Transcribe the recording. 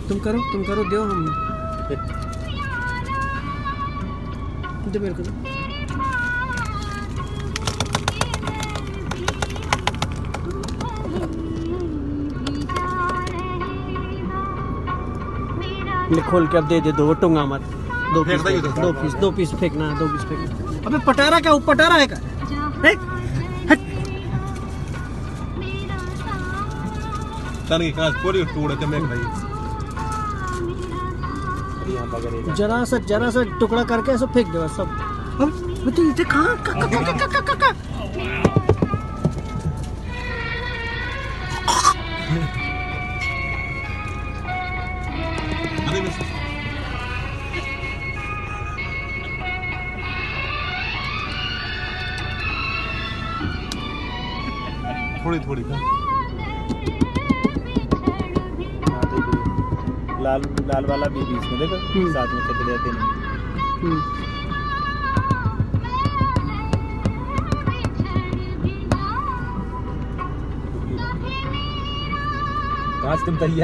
तुम करो दो हम दे मेरे को दो। खोल के अब दे दो टूंगा मत। दो पीस फेंकना। अबे पटारा क्या पटारा है का? जरा सा टुकड़ा करके ऐसा फेंक दो सब। थोड़ी लाल वाला भी बीच में देखो साथ में चले जाते नहीं। काश तुम तैयार